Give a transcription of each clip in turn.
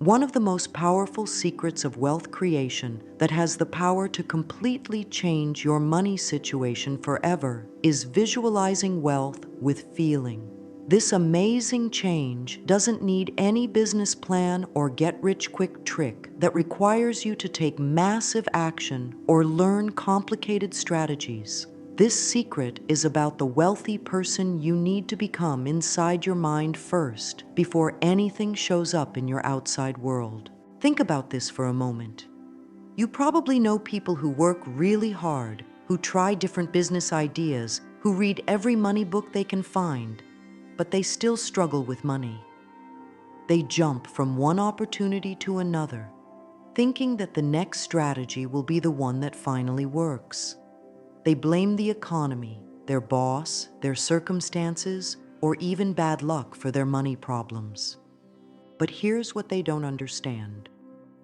One of the most powerful secrets of wealth creation that has the power to completely change your money situation forever is visualizing wealth with feeling. This amazing change doesn't need any business plan or get-rich-quick trick that requires you to take massive action or learn complicated strategies. This secret is about the wealthy person you need to become inside your mind first, before anything shows up in your outside world. Think about this for a moment. You probably know people who work really hard, who try different business ideas, who read every money book they can find, but they still struggle with money. They jump from one opportunity to another, thinking that the next strategy will be the one that finally works. They blame the economy, their boss, their circumstances, or even bad luck for their money problems. But here's what they don't understand.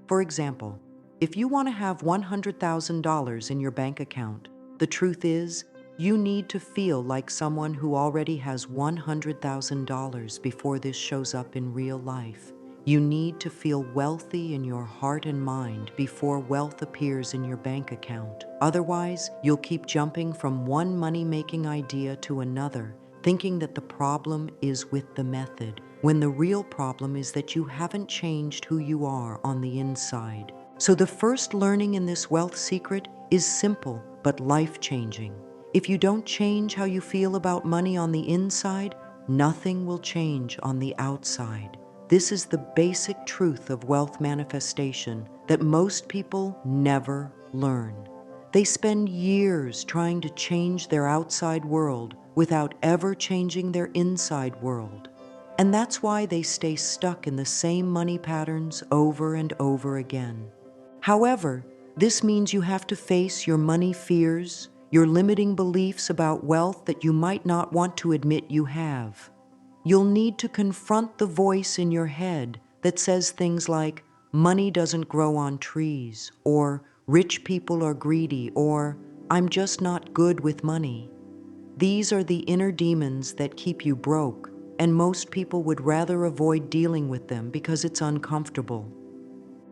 For example, if you want to have $100,000 in your bank account, the truth is, you need to feel like someone who already has $100,000 before this shows up in real life. You need to feel wealthy in your heart and mind before wealth appears in your bank account. Otherwise, you'll keep jumping from one money-making idea to another, thinking that the problem is with the method, when the real problem is that you haven't changed who you are on the inside. So the first learning in this wealth secret is simple but life-changing. If you don't change how you feel about money on the inside, nothing will change on the outside. This is the basic truth of wealth manifestation that most people never learn. They spend years trying to change their outside world without ever changing their inside world. And that's why they stay stuck in the same money patterns over and over again. However, this means you have to face your money fears, your limiting beliefs about wealth that you might not want to admit you have. You'll need to confront the voice in your head that says things like, money doesn't grow on trees, or rich people are greedy, or I'm just not good with money. These are the inner demons that keep you broke, and most people would rather avoid dealing with them because it's uncomfortable.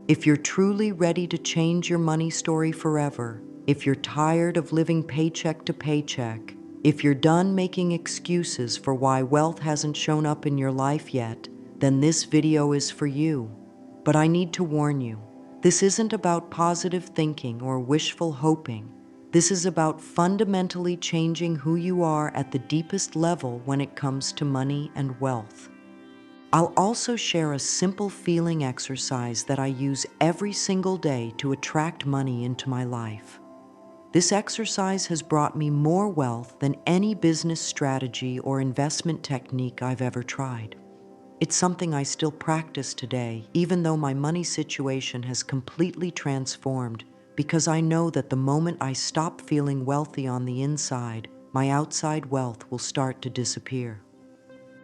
If you're truly ready to change your money story forever, if you're tired of living paycheck to paycheck, if you're done making excuses for why wealth hasn't shown up in your life yet, then this video is for you. But I need to warn you, this isn't about positive thinking or wishful hoping. This is about fundamentally changing who you are at the deepest level when it comes to money and wealth. I'll also share a simple feeling exercise that I use every single day to attract money into my life. This exercise has brought me more wealth than any business strategy or investment technique I've ever tried. It's something I still practice today, even though my money situation has completely transformed, because I know that the moment I stop feeling wealthy on the inside, my outside wealth will start to disappear.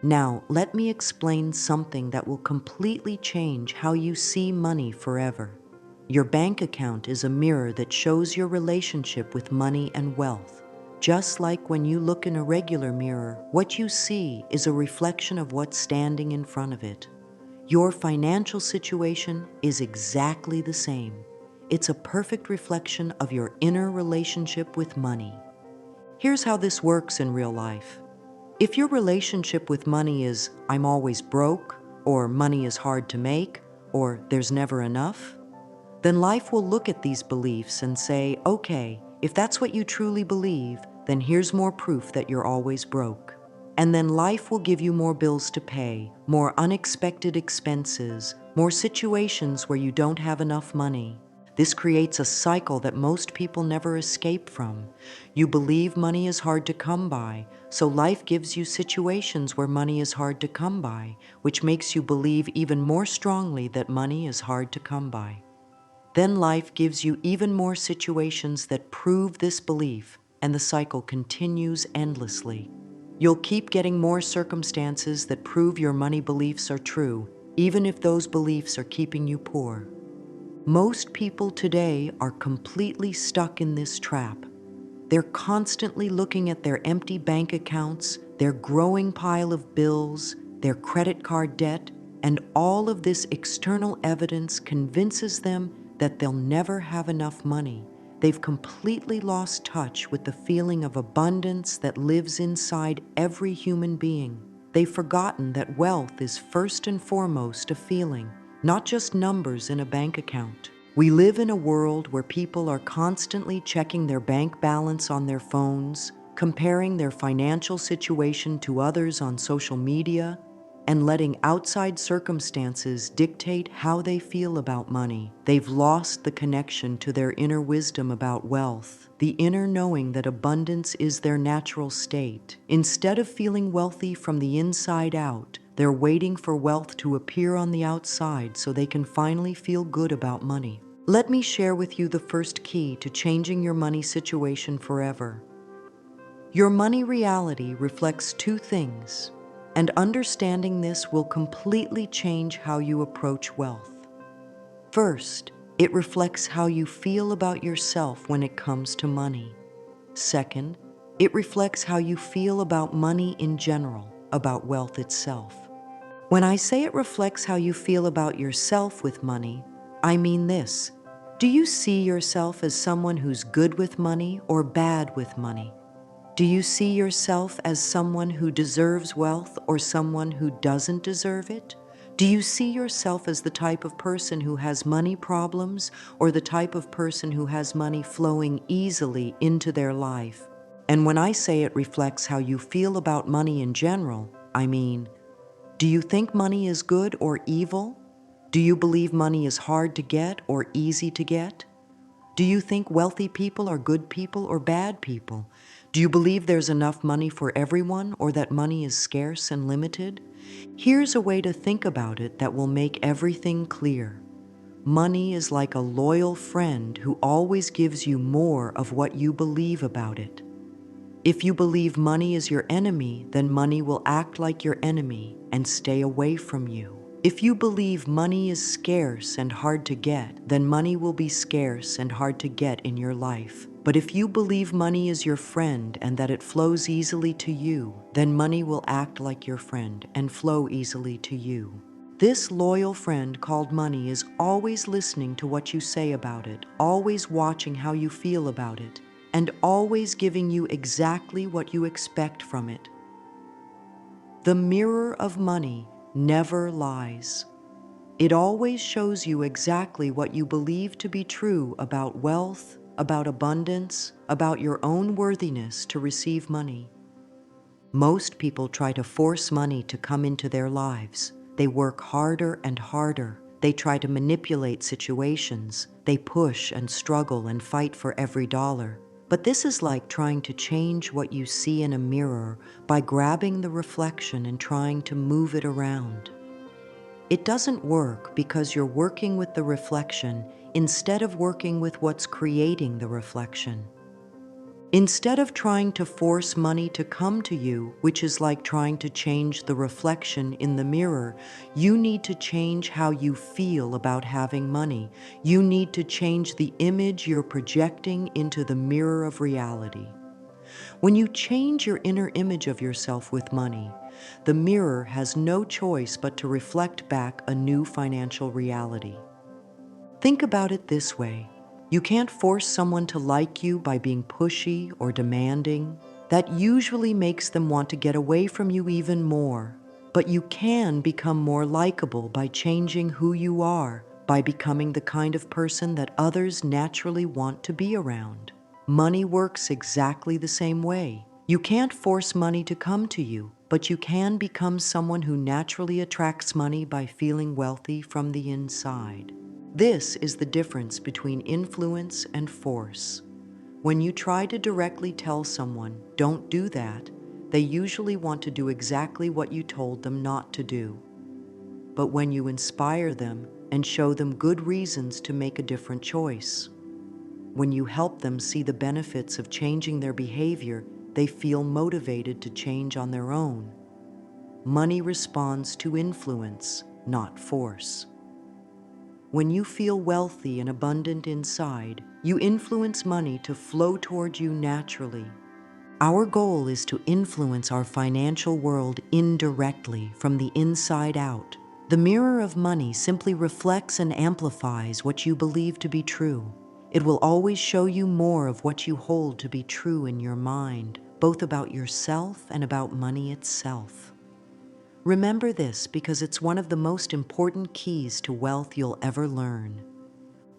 Now, let me explain something that will completely change how you see money forever. Your bank account is a mirror that shows your relationship with money and wealth. Just like when you look in a regular mirror, what you see is a reflection of what's standing in front of it. Your financial situation is exactly the same. It's a perfect reflection of your inner relationship with money. Here's how this works in real life. If your relationship with money is, I'm always broke, or money is hard to make, or there's never enough, then life will look at these beliefs and say, okay, if that's what you truly believe, then here's more proof that you're always broke. And then life will give you more bills to pay, more unexpected expenses, more situations where you don't have enough money. This creates a cycle that most people never escape from. You believe money is hard to come by, so life gives you situations where money is hard to come by, which makes you believe even more strongly that money is hard to come by. Then life gives you even more situations that prove this belief, and the cycle continues endlessly. You'll keep getting more circumstances that prove your money beliefs are true, even if those beliefs are keeping you poor. Most people today are completely stuck in this trap. They're constantly looking at their empty bank accounts, their growing pile of bills, their credit card debt, and all of this external evidence convinces them that they'll never have enough money. They've completely lost touch with the feeling of abundance that lives inside every human being. They've forgotten that wealth is first and foremost a feeling, not just numbers in a bank account. We live in a world where people are constantly checking their bank balance on their phones, comparing their financial situation to others on social media, and letting outside circumstances dictate how they feel about money. They've lost the connection to their inner wisdom about wealth, the inner knowing that abundance is their natural state. Instead of feeling wealthy from the inside out, they're waiting for wealth to appear on the outside so they can finally feel good about money. Let me share with you the first key to changing your money situation forever. Your money reality reflects two things, and understanding this will completely change how you approach wealth. First, it reflects how you feel about yourself when it comes to money. Second, it reflects how you feel about money in general, about wealth itself. When I say it reflects how you feel about yourself with money, I mean this. Do you see yourself as someone who's good with money or bad with money? Do you see yourself as someone who deserves wealth or someone who doesn't deserve it? Do you see yourself as the type of person who has money problems or the type of person who has money flowing easily into their life? And when I say it reflects how you feel about money in general, I mean, do you think money is good or evil? Do you believe money is hard to get or easy to get? Do you think wealthy people are good people or bad people? Do you believe there's enough money for everyone or that money is scarce and limited? Here's a way to think about it that will make everything clear. Money is like a loyal friend who always gives you more of what you believe about it. If you believe money is your enemy, then money will act like your enemy and stay away from you. If you believe money is scarce and hard to get, then money will be scarce and hard to get in your life. But if you believe money is your friend and that it flows easily to you, then money will act like your friend and flow easily to you. This loyal friend called money is always listening to what you say about it, always watching how you feel about it, and always giving you exactly what you expect from it. The mirror of money never lies. It always shows you exactly what you believe to be true about wealth, about abundance, about your own worthiness to receive money. Most people try to force money to come into their lives. They work harder and harder. They try to manipulate situations. They push and struggle and fight for every dollar. But this is like trying to change what you see in a mirror by grabbing the reflection and trying to move it around. It doesn't work because you're working with the reflection instead of working with what's creating the reflection. Instead of trying to force money to come to you, which is like trying to change the reflection in the mirror, you need to change how you feel about having money. You need to change the image you're projecting into the mirror of reality. When you change your inner image of yourself with money, the mirror has no choice but to reflect back a new financial reality. Think about it this way. You can't force someone to like you by being pushy or demanding. That usually makes them want to get away from you even more. But you can become more likable by changing who you are, by becoming the kind of person that others naturally want to be around. Money works exactly the same way. You can't force money to come to you, but you can become someone who naturally attracts money by feeling wealthy from the inside. This is the difference between influence and force. When you try to directly tell someone, "Don't do that," they usually want to do exactly what you told them not to do. But when you inspire them and show them good reasons to make a different choice, when you help them see the benefits of changing their behavior, they feel motivated to change on their own. Money responds to influence, not force. When you feel wealthy and abundant inside, you influence money to flow toward you naturally. Our goal is to influence our financial world indirectly from the inside out. The mirror of money simply reflects and amplifies what you believe to be true. It will always show you more of what you hold to be true in your mind, both about yourself and about money itself. Remember this because it's one of the most important keys to wealth you'll ever learn.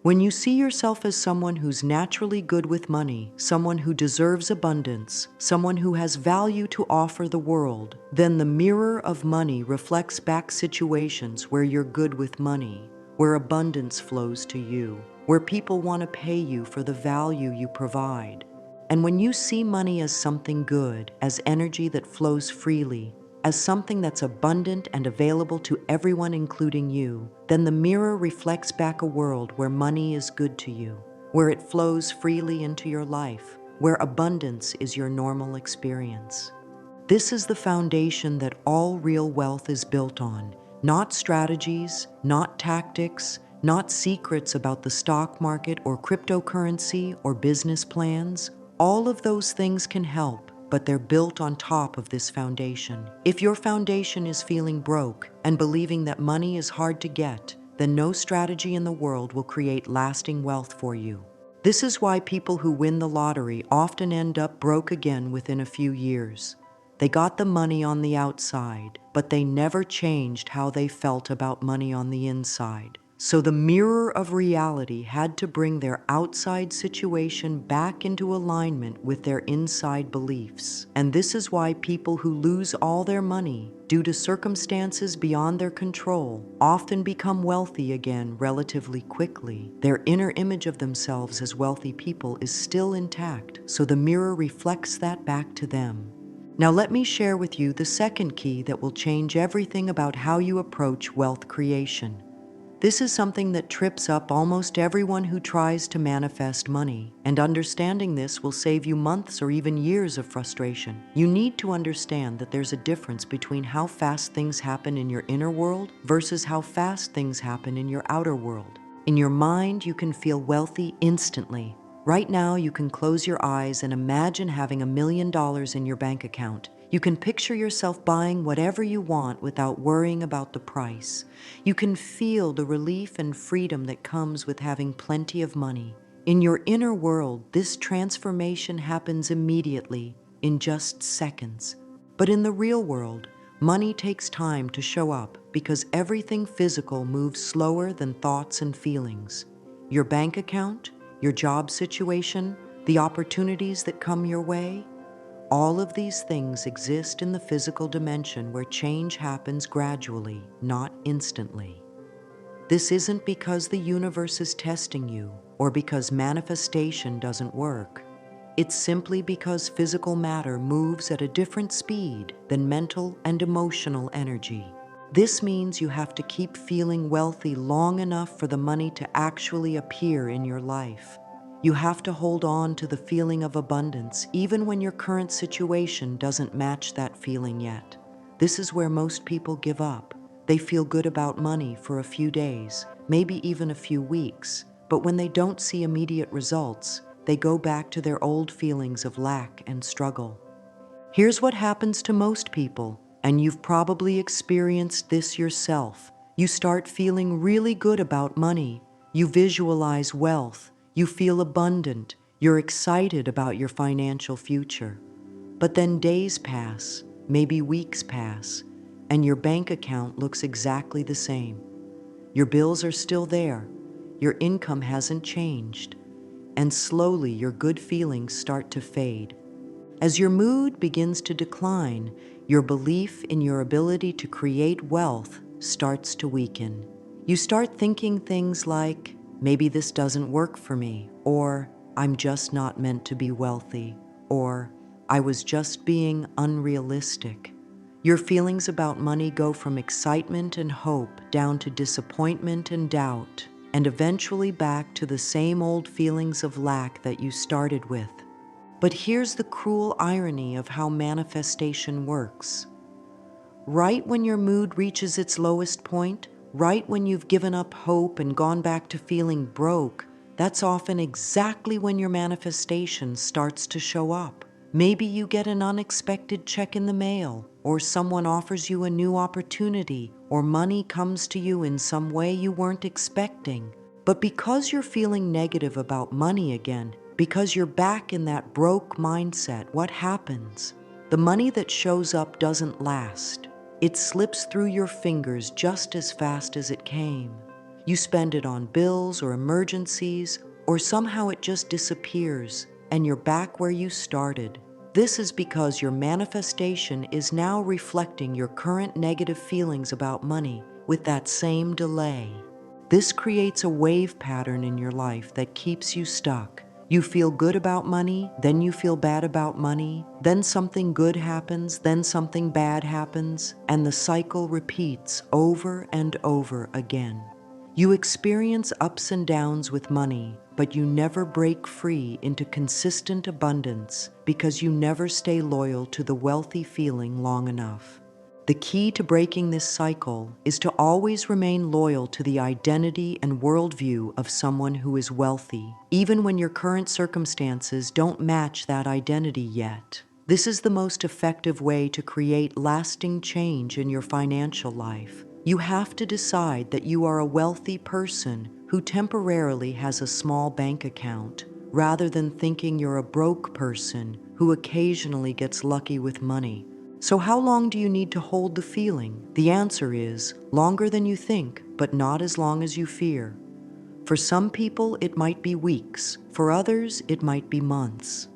When you see yourself as someone who's naturally good with money, someone who deserves abundance, someone who has value to offer the world, then the mirror of money reflects back situations where you're good with money, where abundance flows to you, where people want to pay you for the value you provide. And when you see money as something good, as energy that flows freely, as something that's abundant and available to everyone, including you, then the mirror reflects back a world where money is good to you, where it flows freely into your life, where abundance is your normal experience. This is the foundation that all real wealth is built on, not strategies, not tactics, not secrets about the stock market or cryptocurrency or business plans. All of those things can help, but they're built on top of this foundation. If your foundation is feeling broke and believing that money is hard to get, then no strategy in the world will create lasting wealth for you. This is why people who win the lottery often end up broke again within a few years. They got the money on the outside, but they never changed how they felt about money on the inside. So the mirror of reality had to bring their outside situation back into alignment with their inside beliefs. And this is why people who lose all their money due to circumstances beyond their control often become wealthy again relatively quickly. Their inner image of themselves as wealthy people is still intact, so the mirror reflects that back to them. Now let me share with you the second key that will change everything about how you approach wealth creation. This is something that trips up almost everyone who tries to manifest money, and understanding this will save you months or even years of frustration. You need to understand that there's a difference between how fast things happen in your inner world versus how fast things happen in your outer world. In your mind, you can feel wealthy instantly. Right now, you can close your eyes and imagine having $1 million in your bank account. You can picture yourself buying whatever you want without worrying about the price. You can feel the relief and freedom that comes with having plenty of money. In your inner world, this transformation happens immediately, in just seconds. But in the real world, money takes time to show up because everything physical moves slower than thoughts and feelings. Your bank account, your job situation, the opportunities that come your way, all of these things exist in the physical dimension where change happens gradually, not instantly. This isn't because the universe is testing you or because manifestation doesn't work. It's simply because physical matter moves at a different speed than mental and emotional energy. This means you have to keep feeling wealthy long enough for the money to actually appear in your life. You have to hold on to the feeling of abundance even when your current situation doesn't match that feeling yet. This is where most people give up. They feel good about money for a few days, maybe even a few weeks, but when they don't see immediate results, they go back to their old feelings of lack and struggle. Here's what happens to most people, and you've probably experienced this yourself. You start feeling really good about money. You visualize wealth. You feel abundant. You're excited about your financial future. But then days pass, maybe weeks pass, and your bank account looks exactly the same. Your bills are still there. Your income hasn't changed. And slowly your good feelings start to fade. As your mood begins to decline, your belief in your ability to create wealth starts to weaken. You start thinking things like, maybe this doesn't work for me, or I'm just not meant to be wealthy, or I was just being unrealistic. Your feelings about money go from excitement and hope down to disappointment and doubt, and eventually back to the same old feelings of lack that you started with. But here's the cruel irony of how manifestation works. Right when your mood reaches its lowest point, right when you've given up hope and gone back to feeling broke, that's often exactly when your manifestation starts to show up. Maybe you get an unexpected check in the mail, or someone offers you a new opportunity, or money comes to you in some way you weren't expecting. But because you're feeling negative about money again, because you're back in that broke mindset, what happens? The money that shows up doesn't last. It slips through your fingers just as fast as it came. You spend it on bills or emergencies, or somehow it just disappears, and you're back where you started. This is because your manifestation is now reflecting your current negative feelings about money with that same delay. This creates a wave pattern in your life that keeps you stuck. You feel good about money, then you feel bad about money, then something good happens, then something bad happens, and the cycle repeats over and over again. You experience ups and downs with money, but you never break free into consistent abundance because you never stay loyal to the wealthy feeling long enough. The key to breaking this cycle is to always remain loyal to the identity and worldview of someone who is wealthy, even when your current circumstances don't match that identity yet. This is the most effective way to create lasting change in your financial life. You have to decide that you are a wealthy person who temporarily has a small bank account, rather than thinking you're a broke person who occasionally gets lucky with money. So how long do you need to hold the feeling? The answer is longer than you think, but not as long as you fear. For some people, it might be weeks. For others, it might be months.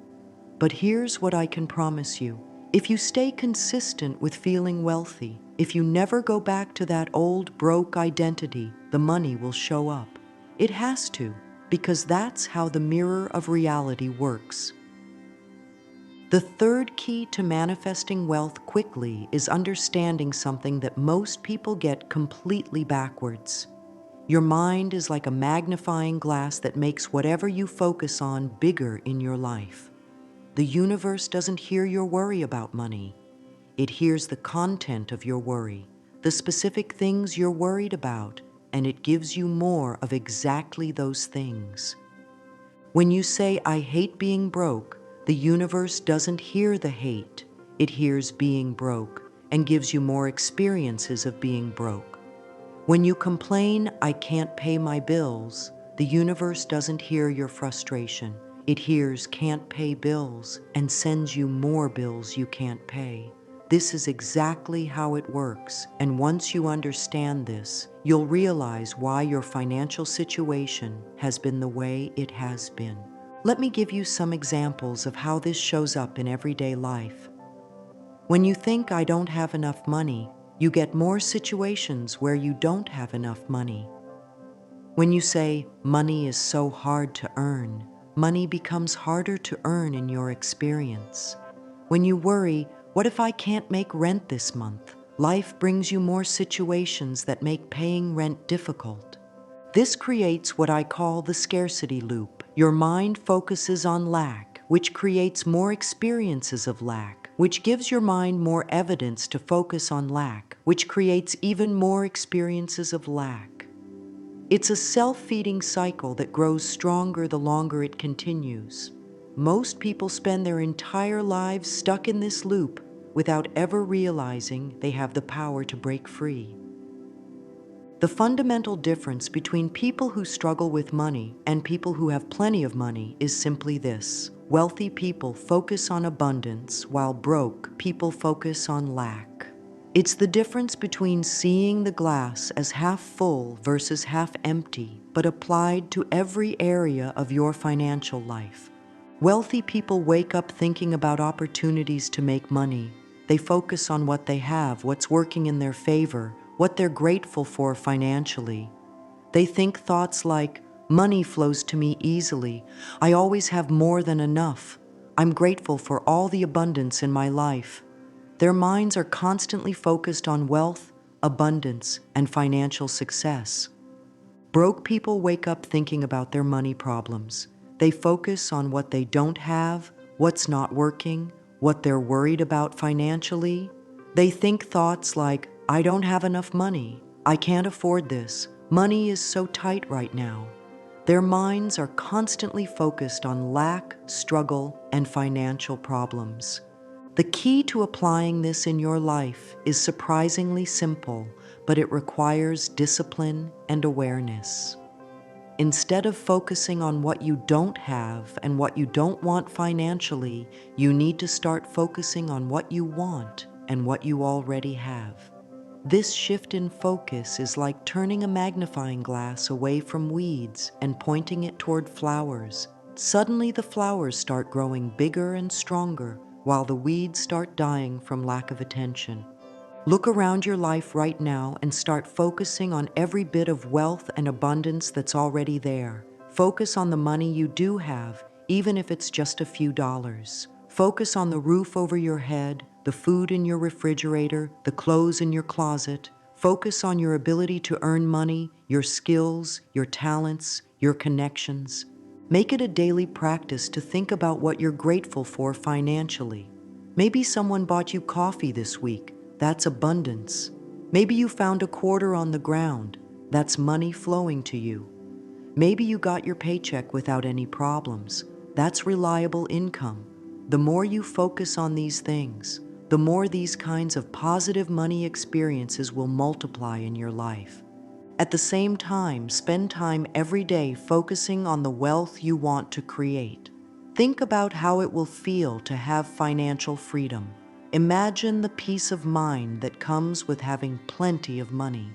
But here's what I can promise you. If you stay consistent with feeling wealthy, if you never go back to that old broke identity, the money will show up. It has to, because that's how the mirror of reality works. The third key to manifesting wealth quickly is understanding something that most people get completely backwards. Your mind is like a magnifying glass that makes whatever you focus on bigger in your life. The universe doesn't hear your worry about money. It hears the content of your worry, the specific things you're worried about, and it gives you more of exactly those things. When you say, "I hate being broke," the universe doesn't hear the hate. It hears being broke and gives you more experiences of being broke. When you complain, "I can't pay my bills," the universe doesn't hear your frustration. It hears "can't pay bills" and sends you more bills you can't pay. This is exactly how it works, and once you understand this, you'll realize why your financial situation has been the way it has been. Let me give you some examples of how this shows up in everyday life. When you think, "I don't have enough money," you get more situations where you don't have enough money. When you say, "Money is so hard to earn," money becomes harder to earn in your experience. When you worry, "What if I can't make rent this month?" life brings you more situations that make paying rent difficult. This creates what I call the scarcity loop. Your mind focuses on lack, which creates more experiences of lack, which gives your mind more evidence to focus on lack, which creates even more experiences of lack. It's a self-feeding cycle that grows stronger the longer it continues. Most people spend their entire lives stuck in this loop without ever realizing they have the power to break free. The fundamental difference between people who struggle with money and people who have plenty of money is simply this: wealthy people focus on abundance, while broke people focus on lack. It's the difference between seeing the glass as half full versus half empty, but applied to every area of your financial life. Wealthy people wake up thinking about opportunities to make money. They focus on what they have, what's working in their favor, what they're grateful for financially. They think thoughts like, "Money flows to me easily. I always have more than enough. I'm grateful for all the abundance in my life." Their minds are constantly focused on wealth, abundance, and financial success. Broke people wake up thinking about their money problems. They focus on what they don't have, what's not working, what they're worried about financially. They think thoughts like, "I don't have enough money. I can't afford this. Money is so tight right now." Their minds are constantly focused on lack, struggle, and financial problems. The key to applying this in your life is surprisingly simple, but it requires discipline and awareness. Instead of focusing on what you don't have and what you don't want financially, you need to start focusing on what you want and what you already have. This shift in focus is like turning a magnifying glass away from weeds and pointing it toward flowers. Suddenly, the flowers start growing bigger and stronger, while the weeds start dying from lack of attention. Look around your life right now and start focusing on every bit of wealth and abundance that's already there. Focus on the money you do have, even if it's just a few dollars. Focus on the roof over your head, the food in your refrigerator, the clothes in your closet. Focus on your ability to earn money, your skills, your talents, your connections. Make it a daily practice to think about what you're grateful for financially. Maybe someone bought you coffee this week. That's abundance. Maybe you found a quarter on the ground. That's money flowing to you. Maybe you got your paycheck without any problems. That's reliable income. The more you focus on these things, the more these kinds of positive money experiences will multiply in your life. At the same time, spend time every day focusing on the wealth you want to create. Think about how it will feel to have financial freedom. Imagine the peace of mind that comes with having plenty of money.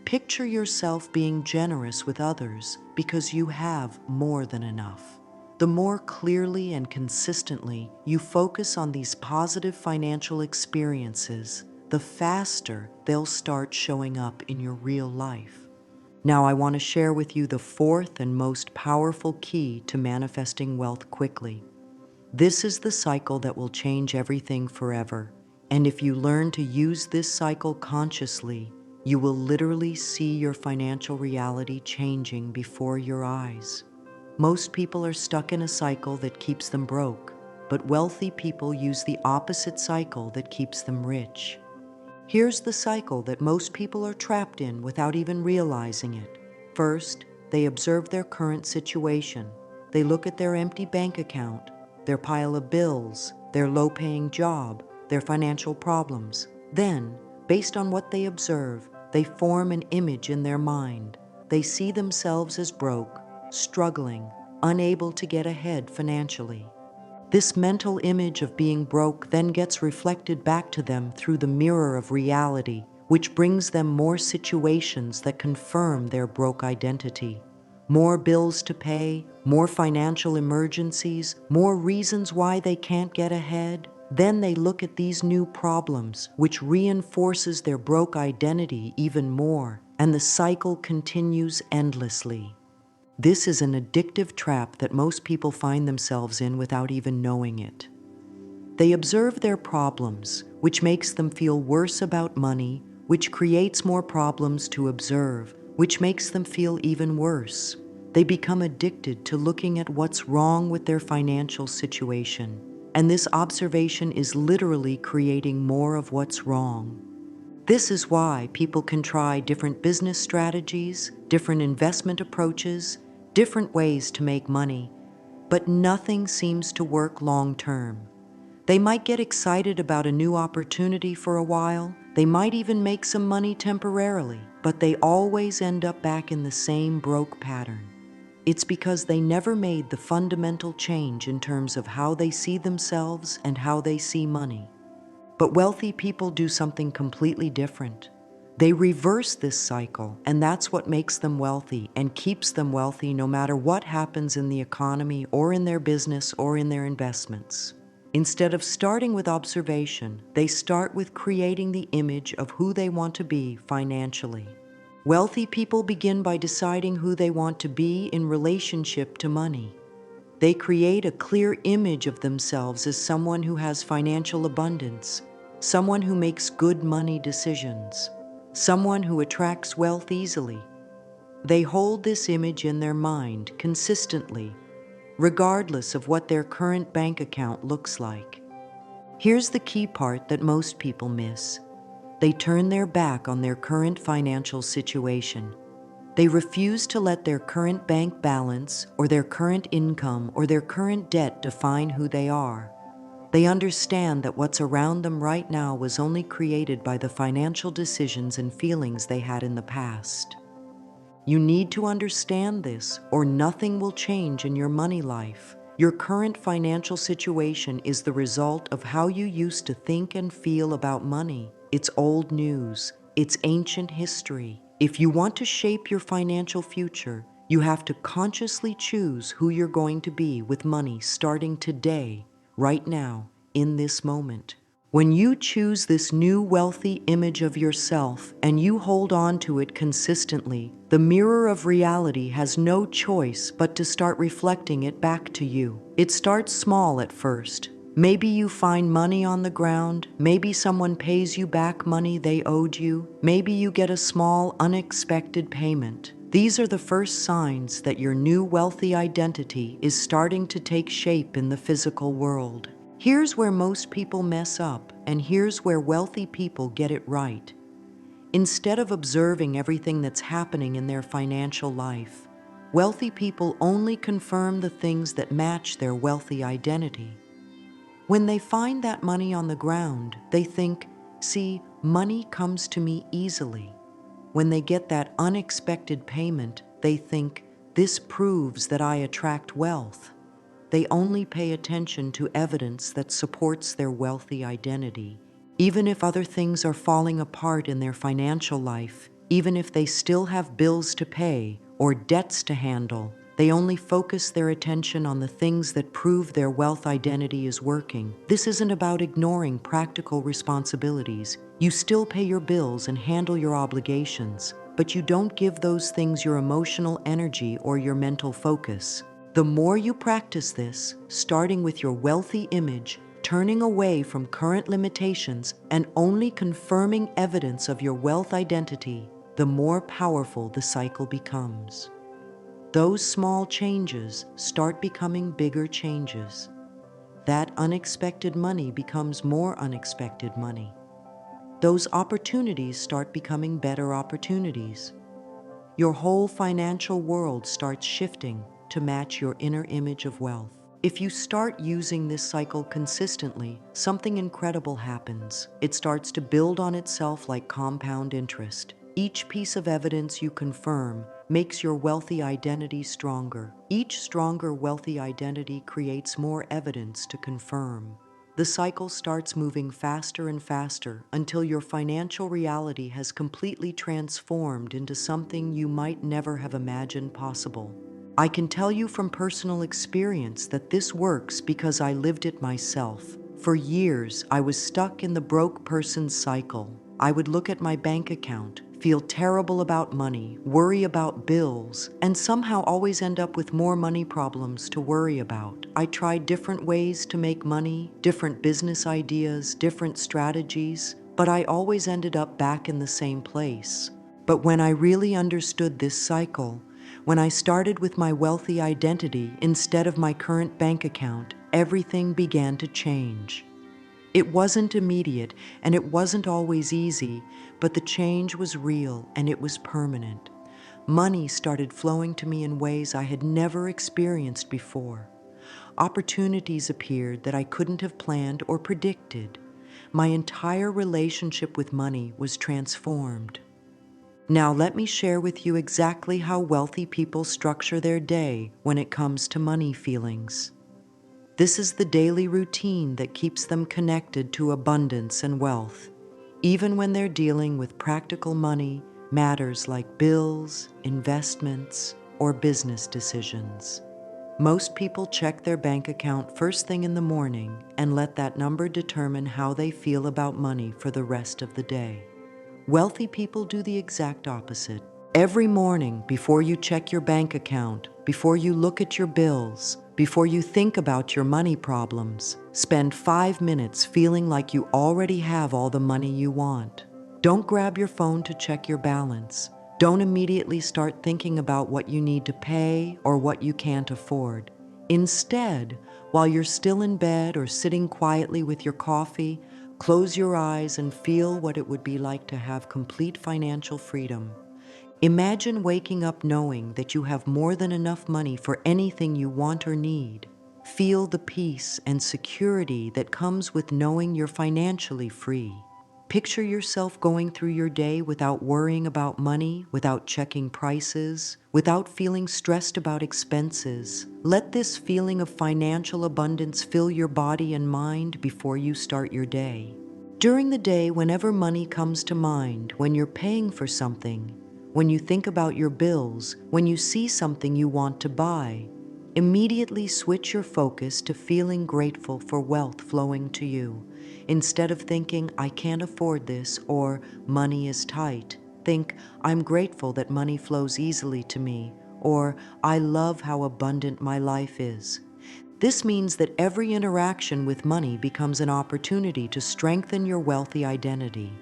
Picture yourself being generous with others because you have more than enough. The more clearly and consistently you focus on these positive financial experiences, the faster they'll start showing up in your real life. Now, I want to share with you the fourth and most powerful key to manifesting wealth quickly. This is the cycle that will change everything forever. And if you learn to use this cycle consciously, you will literally see your financial reality changing before your eyes. Most people are stuck in a cycle that keeps them broke, but wealthy people use the opposite cycle that keeps them rich. Here's the cycle that most people are trapped in without even realizing it. First, they observe their current situation. They look at their empty bank account, their pile of bills, their low-paying job, their financial problems. Then, based on what they observe, they form an image in their mind. They see themselves as broke, struggling, unable to get ahead financially. This mental image of being broke then gets reflected back to them through the mirror of reality, which brings them more situations that confirm their broke identity. More bills to pay, more financial emergencies, more reasons why they can't get ahead. Then they look at these new problems, which reinforces their broke identity even more, and the cycle continues endlessly. This is an addictive trap that most people find themselves in without even knowing it. They observe their problems, which makes them feel worse about money, which creates more problems to observe, which makes them feel even worse. They become addicted to looking at what's wrong with their financial situation, and this observation is literally creating more of what's wrong. This is why people can try different business strategies, different investment approaches, different ways to make money, but nothing seems to work long term. They might get excited about a new opportunity for a while, they might even make some money temporarily, but they always end up back in the same broke pattern. It's because they never made the fundamental change in terms of how they see themselves and how they see money. But wealthy people do something completely different. They reverse this cycle, and that's what makes them wealthy and keeps them wealthy no matter what happens in the economy or in their business or in their investments. Instead of starting with observation, they start with creating the image of who they want to be financially. Wealthy people begin by deciding who they want to be in relationship to money. They create a clear image of themselves as someone who has financial abundance, someone who makes good money decisions, someone who attracts wealth easily. They hold this image in their mind consistently, regardless of what their current bank account looks like. Here's the key part that most people miss. They turn their back on their current financial situation. They refuse to let their current bank balance or their current income or their current debt define who they are. They understand that what's around them right now was only created by the financial decisions and feelings they had in the past. You need to understand this, or nothing will change in your money life. Your current financial situation is the result of how you used to think and feel about money. It's old news. It's ancient history. If you want to shape your financial future, you have to consciously choose who you're going to be with money starting today, right now, in this moment. When you choose this new wealthy image of yourself and you hold on to it consistently, the mirror of reality has no choice but to start reflecting it back to you. It starts small at first. Maybe you find money on the ground, maybe someone pays you back money they owed you, maybe you get a small, unexpected payment. These are the first signs that your new wealthy identity is starting to take shape in the physical world. Here's where most people mess up, and here's where wealthy people get it right. Instead of observing everything that's happening in their financial life, wealthy people only confirm the things that match their wealthy identity. When they find that money on the ground, they think, see, money comes to me easily. When they get that unexpected payment, they think, this proves that I attract wealth. They only pay attention to evidence that supports their wealthy identity. Even if other things are falling apart in their financial life, even if they still have bills to pay or debts to handle, they only focus their attention on the things that prove their wealth identity is working. This isn't about ignoring practical responsibilities. You still pay your bills and handle your obligations, but you don't give those things your emotional energy or your mental focus. The more you practice this, starting with your wealthy image, turning away from current limitations, and only confirming evidence of your wealth identity, the more powerful the cycle becomes. Those small changes start becoming bigger changes. That unexpected money becomes more unexpected money. Those opportunities start becoming better opportunities. Your whole financial world starts shifting to match your inner image of wealth. If you start using this cycle consistently, something incredible happens. It starts to build on itself like compound interest. Each piece of evidence you confirm makes your wealthy identity stronger. Each stronger wealthy identity creates more evidence to confirm. The cycle starts moving faster and faster until your financial reality has completely transformed into something you might never have imagined possible. I can tell you from personal experience that this works because I lived it myself. For years, I was stuck in the broke person's cycle. I would look at my bank account, feel terrible about money, worry about bills, and somehow always end up with more money problems to worry about. I tried different ways to make money, different business ideas, different strategies, but I always ended up back in the same place. But when I really understood this cycle, when I started with my wealthy identity instead of my current bank account, everything began to change. It wasn't immediate, and it wasn't always easy, but the change was real and it was permanent. Money started flowing to me in ways I had never experienced before. Opportunities appeared that I couldn't have planned or predicted. My entire relationship with money was transformed. Now let me share with you exactly how wealthy people structure their day when it comes to money feelings. This is the daily routine that keeps them connected to abundance and wealth, even when they're dealing with practical money, matters like bills, investments, or business decisions. Most people check their bank account first thing in the morning and let that number determine how they feel about money for the rest of the day. Wealthy people do the exact opposite. Every morning, before you check your bank account, before you look at your bills, before you think about your money problems, spend 5 minutes feeling like you already have all the money you want. Don't grab your phone to check your balance. Don't immediately start thinking about what you need to pay or what you can't afford. Instead, while you're still in bed or sitting quietly with your coffee, close your eyes and feel what it would be like to have complete financial freedom. Imagine waking up knowing that you have more than enough money for anything you want or need. Feel the peace and security that comes with knowing you're financially free. Picture yourself going through your day without worrying about money, without checking prices, without feeling stressed about expenses. Let this feeling of financial abundance fill your body and mind before you start your day. During the day, whenever money comes to mind, when you're paying for something, when you think about your bills, when you see something you want to buy, immediately switch your focus to feeling grateful for wealth flowing to you. Instead of thinking, I can't afford this, or money is tight, think, I'm grateful that money flows easily to me, or I love how abundant my life is. This means that every interaction with money becomes an opportunity to strengthen your wealthy identity.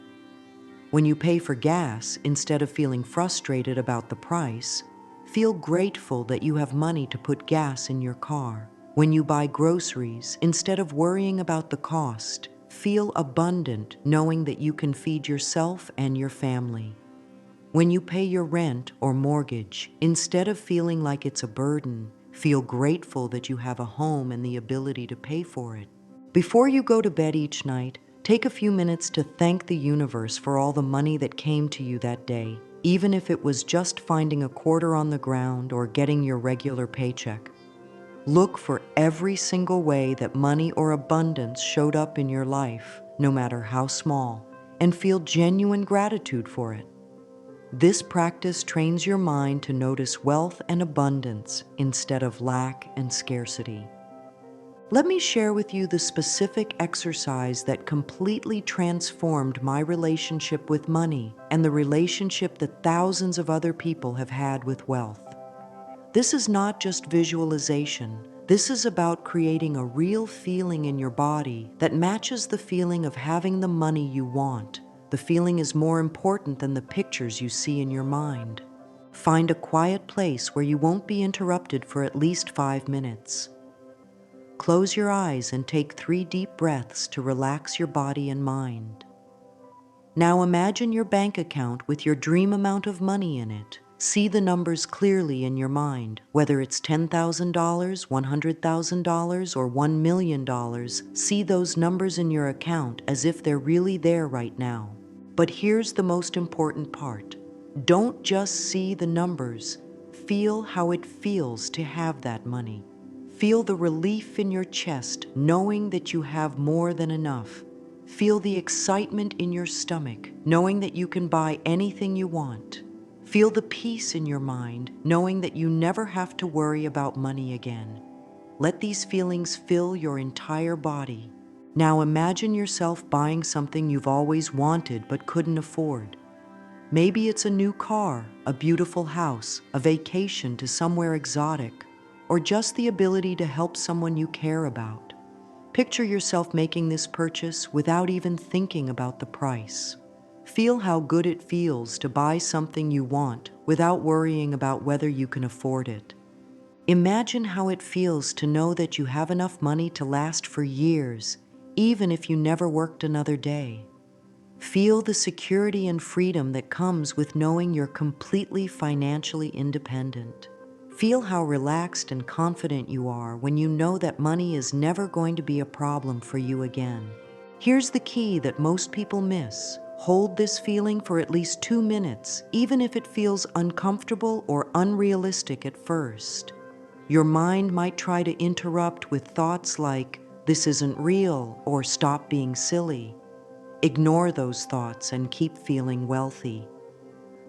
When you pay for gas, instead of feeling frustrated about the price, feel grateful that you have money to put gas in your car. When you buy groceries, instead of worrying about the cost, feel abundant knowing that you can feed yourself and your family. When you pay your rent or mortgage, instead of feeling like it's a burden, feel grateful that you have a home and the ability to pay for it. Before you go to bed each night, take a few minutes to thank the universe for all the money that came to you that day, even if it was just finding a quarter on the ground or getting your regular paycheck. Look for every single way that money or abundance showed up in your life, no matter how small, and feel genuine gratitude for it. This practice trains your mind to notice wealth and abundance instead of lack and scarcity. Let me share with you the specific exercise that completely transformed my relationship with money and the relationship that thousands of other people have had with wealth. This is not just visualization. This is about creating a real feeling in your body that matches the feeling of having the money you want. The feeling is more important than the pictures you see in your mind. Find a quiet place where you won't be interrupted for at least 5 minutes. Close your eyes and take 3 deep breaths to relax your body and mind. Now imagine your bank account with your dream amount of money in it. See the numbers clearly in your mind, whether it's $10,000, $100,000, or $1 million. See those numbers in your account as if they're really there right now. But here's the most important part. Don't just see the numbers. Feel how it feels to have that money. Feel the relief in your chest, knowing that you have more than enough. Feel the excitement in your stomach, knowing that you can buy anything you want. Feel the peace in your mind, knowing that you never have to worry about money again. Let these feelings fill your entire body. Now imagine yourself buying something you've always wanted but couldn't afford. Maybe it's a new car, a beautiful house, a vacation to somewhere exotic, or just the ability to help someone you care about. Picture yourself making this purchase without even thinking about the price. Feel how good it feels to buy something you want without worrying about whether you can afford it. Imagine how it feels to know that you have enough money to last for years, even if you never worked another day. Feel the security and freedom that comes with knowing you're completely financially independent. Feel how relaxed and confident you are when you know that money is never going to be a problem for you again. Here's the key that most people miss. Hold this feeling for at least 2 minutes, even if it feels uncomfortable or unrealistic at first. Your mind might try to interrupt with thoughts like, "This isn't real," or "Stop being silly." Ignore those thoughts and keep feeling wealthy.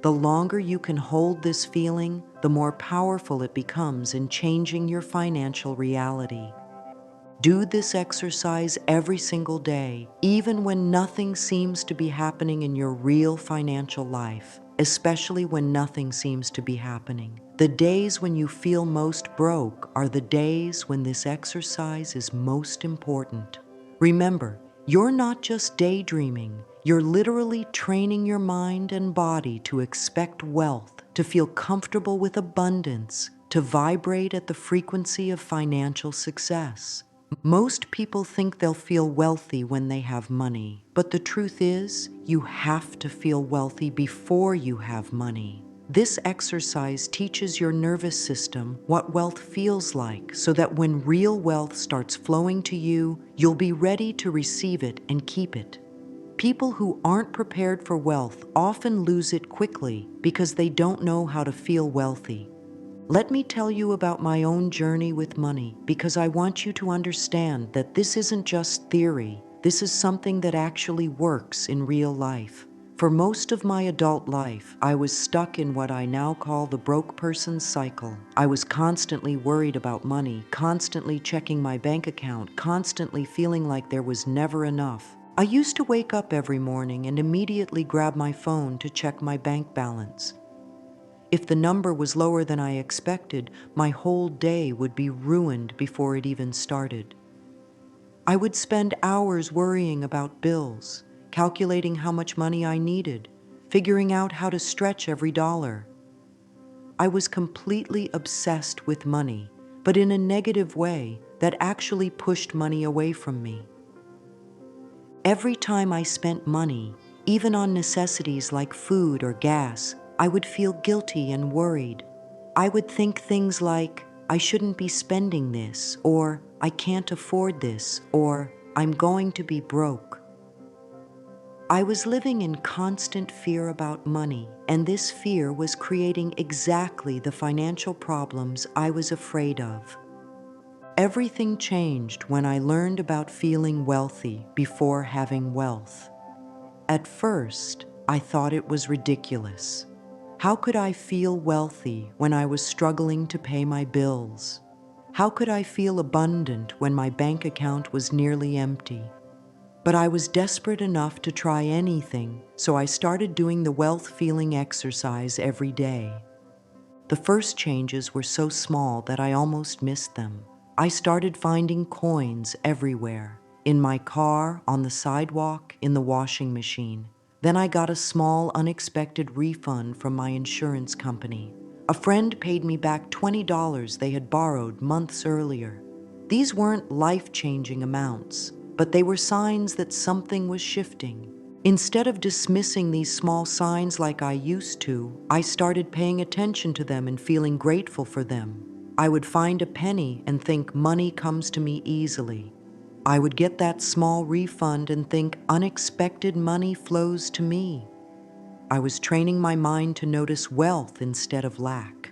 The longer you can hold this feeling, the more powerful it becomes in changing your financial reality. Do this exercise every single day, even when nothing seems to be happening in your real financial life, especially when nothing seems to be happening. The days when you feel most broke are the days when this exercise is most important. Remember, you're not just daydreaming, you're literally training your mind and body to expect wealth, to feel comfortable with abundance, to vibrate at the frequency of financial success. Most people think they'll feel wealthy when they have money, but the truth is, you have to feel wealthy before you have money. This exercise teaches your nervous system what wealth feels like so that when real wealth starts flowing to you, you'll be ready to receive it and keep it. People who aren't prepared for wealth often lose it quickly because they don't know how to feel wealthy. Let me tell you about my own journey with money because I want you to understand that this isn't just theory. This is something that actually works in real life. For most of my adult life, I was stuck in what I now call the broke person's cycle. I was constantly worried about money, constantly checking my bank account, constantly feeling like there was never enough. I used to wake up every morning and immediately grab my phone to check my bank balance. If the number was lower than I expected, my whole day would be ruined before it even started. I would spend hours worrying about bills, calculating how much money I needed, figuring out how to stretch every dollar. I was completely obsessed with money, but in a negative way that actually pushed money away from me. Every time I spent money, even on necessities like food or gas, I would feel guilty and worried. I would think things like, I shouldn't be spending this, or I can't afford this, or I'm going to be broke. I was living in constant fear about money, and this fear was creating exactly the financial problems I was afraid of. Everything changed when I learned about feeling wealthy before having wealth. At first, I thought it was ridiculous. How could I feel wealthy when I was struggling to pay my bills? How could I feel abundant when my bank account was nearly empty? But I was desperate enough to try anything, so I started doing the wealth feeling exercise every day. The first changes were so small that I almost missed them. I started finding coins everywhere, in my car, on the sidewalk, in the washing machine. Then I got a small, unexpected refund from my insurance company. A friend paid me back $20 they had borrowed months earlier. These weren't life-changing amounts, but they were signs that something was shifting. Instead of dismissing these small signs like I used to, I started paying attention to them and feeling grateful for them. I would find a penny and think money comes to me easily. I would get that small refund and think unexpected money flows to me. I was training my mind to notice wealth instead of lack.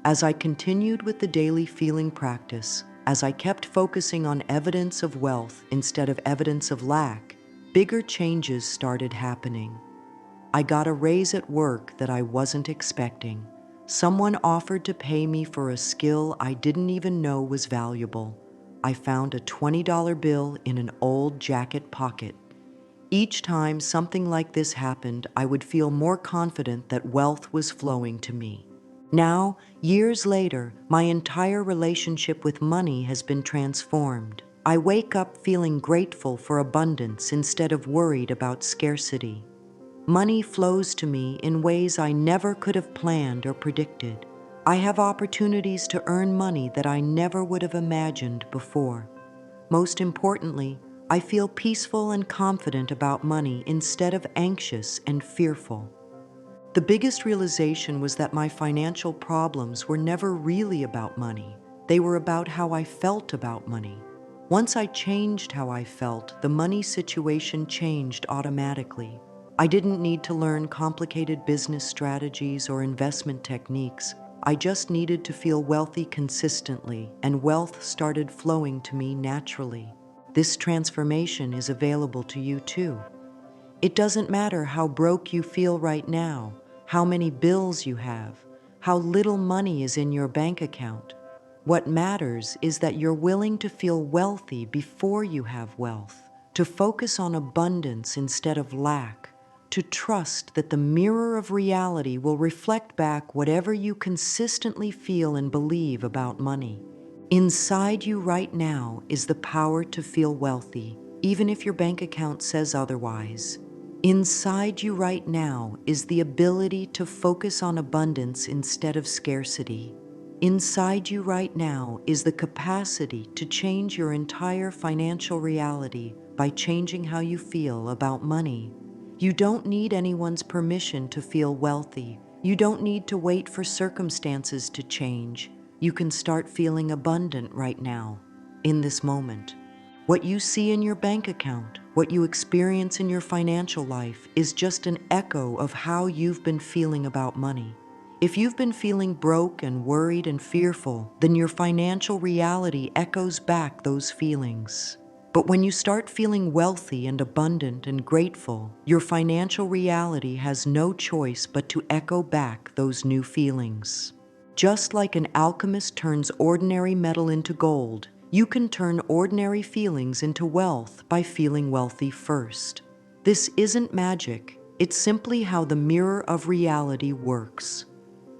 As I continued with the daily feeling practice, as I kept focusing on evidence of wealth instead of evidence of lack, bigger changes started happening. I got a raise at work that I wasn't expecting. Someone offered to pay me for a skill I didn't even know was valuable. I found a $20 bill in an old jacket pocket. Each time something like this happened, I would feel more confident that wealth was flowing to me. Now, years later, my entire relationship with money has been transformed. I wake up feeling grateful for abundance instead of worried about scarcity. Money flows to me in ways I never could have planned or predicted. I have opportunities to earn money that I never would have imagined before. Most importantly, I feel peaceful and confident about money instead of anxious and fearful. The biggest realization was that my financial problems were never really about money. They were about how I felt about money. Once I changed how I felt, the money situation changed automatically. I didn't need to learn complicated business strategies or investment techniques. I just needed to feel wealthy consistently, and wealth started flowing to me naturally. This transformation is available to you too. It doesn't matter how broke you feel right now, how many bills you have, how little money is in your bank account. What matters is that you're willing to feel wealthy before you have wealth, to focus on abundance instead of lack, to trust that the mirror of reality will reflect back whatever you consistently feel and believe about money. Inside you right now is the power to feel wealthy, even if your bank account says otherwise. Inside you right now is the ability to focus on abundance instead of scarcity. Inside you right now is the capacity to change your entire financial reality by changing how you feel about money. You don't need anyone's permission to feel wealthy. You don't need to wait for circumstances to change. You can start feeling abundant right now, in this moment. What you see in your bank account, what you experience in your financial life, is just an echo of how you've been feeling about money. If you've been feeling broke and worried and fearful, then your financial reality echoes back those feelings. But when you start feeling wealthy and abundant and grateful, your financial reality has no choice but to echo back those new feelings. Just like an alchemist turns ordinary metal into gold, you can turn ordinary feelings into wealth by feeling wealthy first. This isn't magic, it's simply how the mirror of reality works.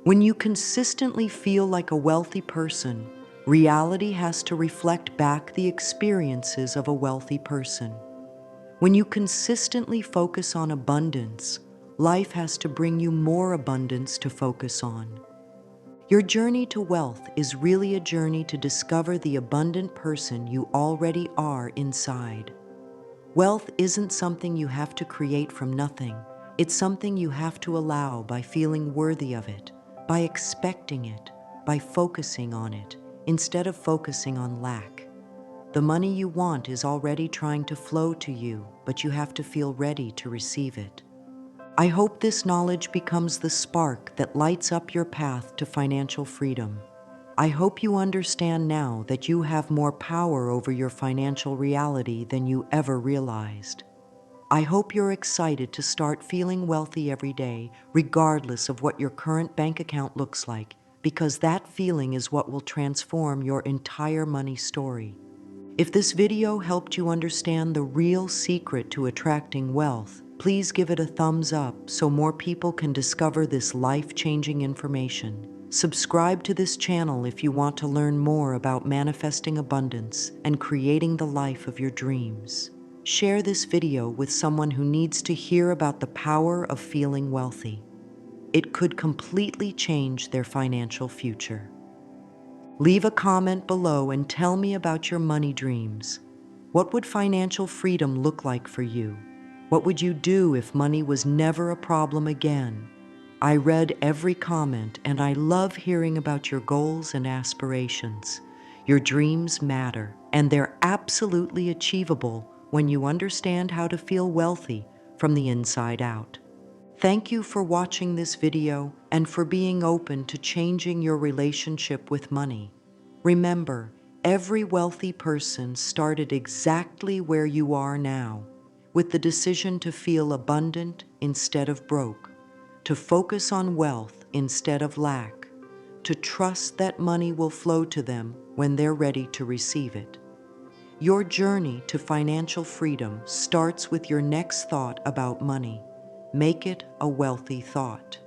When you consistently feel like a wealthy person, reality has to reflect back the experiences of a wealthy person. When you consistently focus on abundance, life has to bring you more abundance to focus on. Your journey to wealth is really a journey to discover the abundant person you already are inside. Wealth isn't something you have to create from nothing. It's something you have to allow by feeling worthy of it, by expecting it, by focusing on it, instead of focusing on lack. The money you want is already trying to flow to you, but you have to feel ready to receive it. I hope this knowledge becomes the spark that lights up your path to financial freedom. I hope you understand now that you have more power over your financial reality than you ever realized. I hope you're excited to start feeling wealthy every day, regardless of what your current bank account looks like, because that feeling is what will transform your entire money story. If this video helped you understand the real secret to attracting wealth, please give it a thumbs up so more people can discover this life-changing information. Subscribe to this channel if you want to learn more about manifesting abundance and creating the life of your dreams. Share this video with someone who needs to hear about the power of feeling wealthy. It could completely change their financial future. Leave a comment below and tell me about your money dreams. What would financial freedom look like for you? What would you do if money was never a problem again? I read every comment and I love hearing about your goals and aspirations. Your dreams matter, and they're absolutely achievable when you understand how to feel wealthy from the inside out. Thank you for watching this video and for being open to changing your relationship with money. Remember, every wealthy person started exactly where you are now, with the decision to feel abundant instead of broke, to focus on wealth instead of lack, to trust that money will flow to them when they're ready to receive it. Your journey to financial freedom starts with your next thought about money. Make it a wealthy thought.